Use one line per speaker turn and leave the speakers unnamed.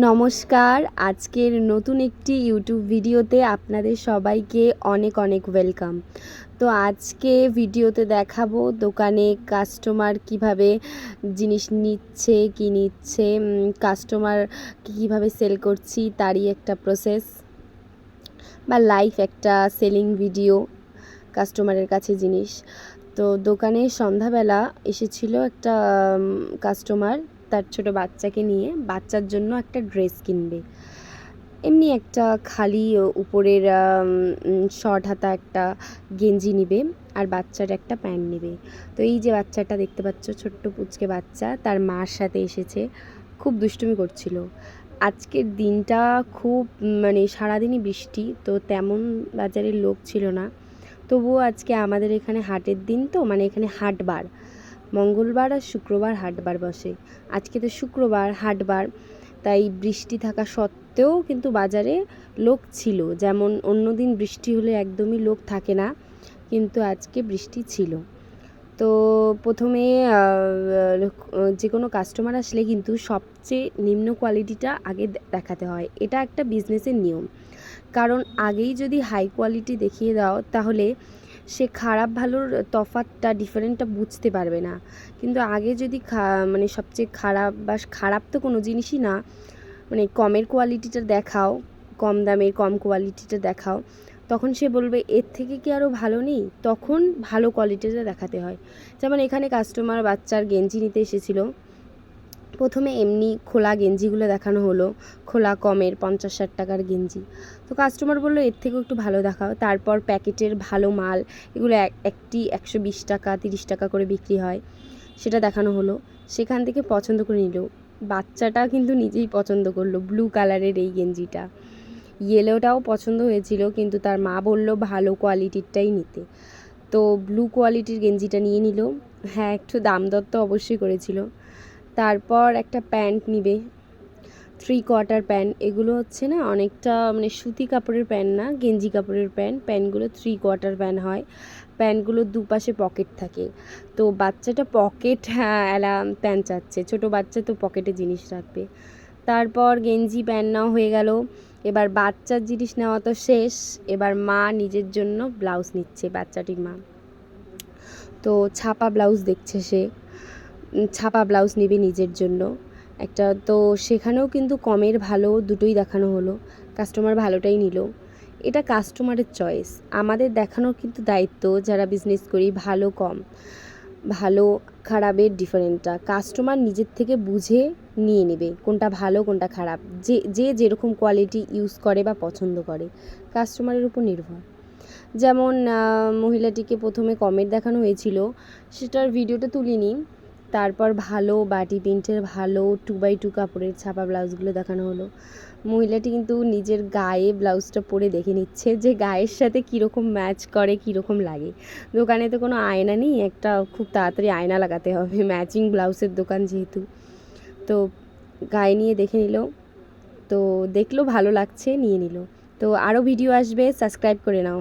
নমস্কার, আজকের নতুন একটি ইউটিউব ভিডিওতে আপনাদের সবাইকে অনেক অনেক ওয়েলকাম। তো আজকে ভিডিওতে দেখাবো দোকানে কাস্টমার কিভাবে জিনিস নিচ্ছে, কি নিচ্ছে, কাস্টমার কীভাবে সেল করছি তারই একটা প্রসেস বা লাইভ একটা সেলিং ভিডিও কাস্টমারের কাছে জিনিস। তো দোকানে সন্ধ্যাবেলা এসেছিল একটা কাস্টমার, তার ছোট বাচ্চাকে নিয়ে বাচ্চার জন্য একটা ড্রেস কিনবে। এমনি একটা খালি উপরের শর্ট হাতা একটা গেঞ্জি নিবে আর বাচ্চার একটা প্যান্ট নেবে। তো এই যে বাচ্চাটা দেখতে পাচ্ছ, ছোট্ট পুচকে বাচ্চা, তার মার সাথে এসেছে, খুব দুষ্টুমি করছিল। আজকের দিনটা খুব সারাদিনই বৃষ্টি, তো তেমন বাজারের লোক ছিল না। তবুও আজকে আমাদের এখানে হাটের দিন, তো এখানে হাটবার, মঙ্গলবার আর শুক্রবার হাটবার বসে। আজকে তো শুক্রবার হাটবার, তাই বৃষ্টি থাকা সত্ত্বেও কিন্তু বাজারে লোক ছিল। যেমন অন্য দিন বৃষ্টি হলে একদমই লোক থাকে না, কিন্তু আজকে বৃষ্টি ছিল। তো প্রথমে যে কোনো কাস্টমার আসলে কিন্তু সবচেয়ে নিম্ন কোয়ালিটিটা আগে দেখাতে হয়। এটা একটা বিজনেসের নিয়ম, কারণ আগেই যদি হাই কোয়ালিটি দেখিয়ে দাও তাহলে সে খারাপ ভালোর তফাৎটা, ডিফারেন্টটা বুঝতে পারবে না। কিন্তু আগে যদি সবচেয়ে খারাপ বা খারাপ তো কোনো জিনিসই না, কমের কোয়ালিটিটা দেখাও, কম দামের কম কোয়ালিটিটা দেখাও, তখন সে বলবে এর থেকে কি আরও ভালো নেই, তখন ভালো কোয়ালিটিটা দেখাতে হয়। যেমন এখানে কাস্টমার বাচ্চার গেঞ্জি নিতে এসেছিলো। প্রথমে এমনি খোলা গেঞ্জিগুলো দেখানো হলো, খোলা কমের 50-60 টাকার গেঞ্জি। তো কাস্টমার বললো এর থেকেও একটু ভালো দেখাও। তারপর প্যাকেটের ভালো মাল, এগুলো একটি 120 টাকা 30 টাকা করে বিক্রি হয়, সেটা দেখানো হলো। সেখান থেকে পছন্দ করে নিল। বাচ্চাটা কিন্তু নিজেই পছন্দ করলো ব্লু কালারের এই গেঞ্জিটা। ইয়েলোটাও পছন্দ হয়েছিল, কিন্তু তার মা বলল ভালো কোয়ালিটিরটাই নিতে। তো ব্লু কোয়ালিটির গেঞ্জিটা নিয়ে নিল। হ্যাঁ, একটু দাম দর তো অবশ্যই করেছিল। তারপর একটা প্যান্ট নিবে, 3/4 প্যান্ট। এগুলো হচ্ছে না অনেকটা সুতি কাপড়ের প্যান্ট না, গেঞ্জি কাপড়ের প্যান্ট। প্যান্টগুলো 3/4 প্যান্ট হয়। প্যান্টগুলোর দুপাশে পকেট থাকে। তো বাচ্চাটা পকেট প্যান্ট চাচ্ছে, ছোটো বাচ্চা তো পকেটে জিনিস রাখবে। তারপর গেঞ্জি প্যান্ট নেওয়া হয়ে গেল। এবার বাচ্চার জিনিস নেওয়া তো শেষ, এবার মা নিজের জন্য ব্লাউজ নিচ্ছে, বাচ্চাটির মা। তো ছাপা ব্লাউজ দেখছে, সে ছাপা ব্লাউজ নেবে নিজের জন্য একটা। তো সেখানেও কিন্তু কমের ভালো দুটোই দেখানো হলো, কাস্টমার ভালোটাই নিল। এটা কাস্টমারের চয়েস, আমাদের দেখানোর কিন্তু দায়িত্ব যারা বিজনেস করি, ভালো কম, ভালো খারাপের ডিফারেন্টটা কাস্টমার নিজের থেকে বুঝে নিয়ে নেবে, কোনটা ভালো কোনটা খারাপ, যে যেরকম কোয়ালিটি ইউজ করে বা পছন্দ করে, কাস্টমারের উপর নির্ভর। যেমন মহিলাটিকে প্রথমে কমের দেখানো হয়েছিল, সেটার ভিডিওটা তুলিনি। তারপর ভালো বাটি প্রিন্টের ভালো 2x2 কাপড়ের ছাপা ব্লাউজগুলো দেখানো হলো। মহিলাটি কিন্তু নিজের গায়ে ব্লাউজটা পরে দেখে নিচ্ছে যে গায়ের সাথে কীরকম ম্যাচ করে, কীরকম লাগে। দোকানে তো কোনো আয়না নেই, একটা খুব তাড়াতাড়ি আয়না লাগাতে হবে, ম্যাচিং ব্লাউজের দোকান যেহেতু। তো গায়ে নিয়ে দেখে নিল, তো দেখলো ভালো লাগছে, নিয়ে নিল। তো আরও ভিডিও আসবে, সাবস্ক্রাইব করে নাও।